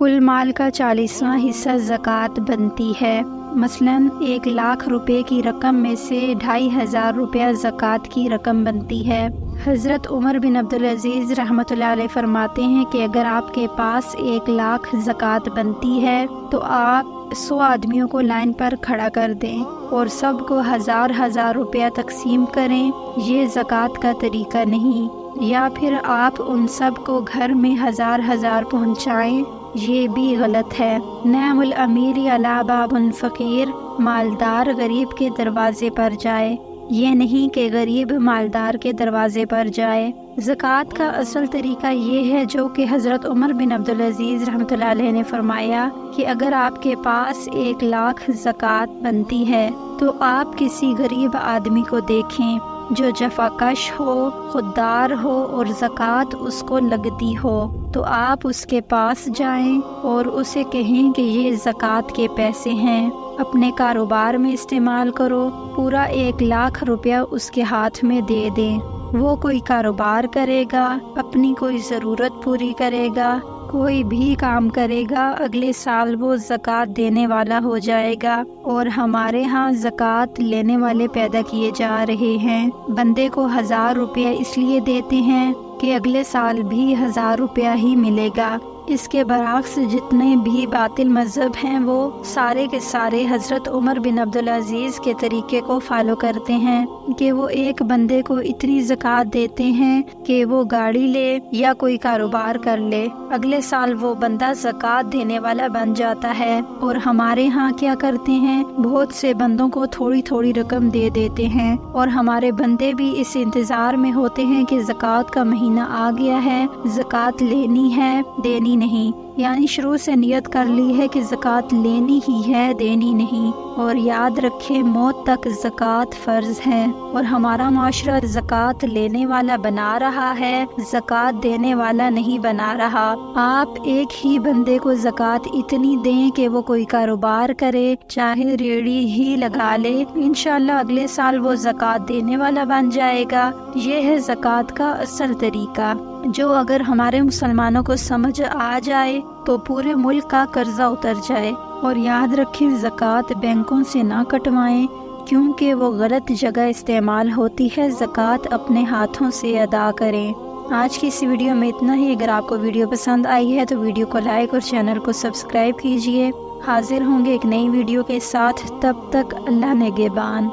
کل مال کا 40واں حصہ زکوٰۃ بنتی ہے۔ مثلاً 1,00,000 روپے کی رقم میں سے 2,500 روپیہ زکوٰۃ کی رقم بنتی ہے۔ حضرت عمر بن عبدالعزیز رحمۃ اللہ علیہ فرماتے ہیں کہ اگر آپ کے پاس 1,00,000 زکوٰۃ بنتی ہے تو آپ 100 آدمیوں کو لائن پر کھڑا کر دیں اور سب کو 1,000 روپیہ تقسیم کریں۔ یہ زکوٰۃ کا طریقہ نہیں۔ یا پھر آپ ان سب کو گھر میں 1,000 پہنچائیں، یہ بھی غلط ہے۔ نعم الامیر علی باب فقیر، مالدار غریب کے دروازے پر جائے، یہ نہیں کہ غریب مالدار کے دروازے پر جائے۔ زکوٰۃ کا اصل طریقہ یہ ہے جو کہ حضرت عمر بن عبدالعزیز رحمۃ اللہ علیہ نے فرمایا کہ اگر آپ کے پاس 1,00,000 زکوٰۃ بنتی ہے تو آپ کسی غریب آدمی کو دیکھیں جو جفاکش ہو، خوددار ہو اور زکوٰۃ اس کو لگتی ہو، تو آپ اس کے پاس جائیں اور اسے کہیں کہ یہ زکوٰۃ کے پیسے ہیں، اپنے کاروبار میں استعمال کرو۔ پورا 1,00,000 روپیہ اس کے ہاتھ میں دے دیں۔ وہ کوئی کاروبار کرے گا، اپنی کوئی ضرورت پوری کرے گا، کوئی بھی کام کرے گا، اگلے سال وہ زکوٰۃ دینے والا ہو جائے گا۔ اور ہمارے ہاں زکوٰۃ لینے والے پیدا کیے جا رہے ہیں۔ بندے کو 1,000 روپیہ اس لیے دیتے ہیں کہ اگلے سال بھی 1,000 روپیہ ہی ملے گا۔ اس کے برعکس جتنے بھی باطل مذہب ہیں وہ سارے کے سارے حضرت عمر بن عبدالعزیز کے طریقے کو فالو کرتے ہیں کہ وہ ایک بندے کو اتنی زکوٰۃ دیتے ہیں کہ وہ گاڑی لے یا کوئی کاروبار کر لے، اگلے سال وہ بندہ زکوٰۃ دینے والا بن جاتا ہے۔ اور ہمارے ہاں کیا کرتے ہیں، بہت سے بندوں کو تھوڑی تھوڑی رقم دے دیتے ہیں اور ہمارے بندے بھی اس انتظار میں ہوتے ہیں کہ زکوٰۃ کا مہینہ آ گیا ہے، زکوٰۃ لینی ہے، دینی نہیں، یعنی شروع سے نیت کر لی ہے کہ زکوٰۃ لینی ہی ہے، دینی نہیں۔ اور یاد رکھیں موت تک زکوٰۃ فرض ہے اور ہمارا معاشرہ زکوٰۃ لینے والا بنا رہا ہے، زکوٰۃ دینے والا نہیں بنا رہا۔ آپ ایک ہی بندے کو زکوٰۃ اتنی دیں کہ وہ کوئی کاروبار کرے، چاہے ریڑھی ہی لگا لے، انشاءاللہ اگلے سال وہ زکوٰۃ دینے والا بن جائے گا۔ یہ ہے زکوٰۃ کا اصل طریقہ، جو اگر ہمارے مسلمانوں کو سمجھ آ جائے تو پورے ملک کا قرضہ اتر جائے۔ اور یاد رکھیں زکوٰۃ بینکوں سے نہ کٹوائیں کیونکہ وہ غلط جگہ استعمال ہوتی ہے، زکوٰۃ اپنے ہاتھوں سے ادا کریں۔ آج کی اس ویڈیو میں اتنا ہی۔ اگر آپ کو ویڈیو پسند آئی ہے تو ویڈیو کو لائک اور چینل کو سبسکرائب کیجیے۔ حاضر ہوں گے ایک نئی ویڈیو کے ساتھ، تب تک اللہ نگہبان۔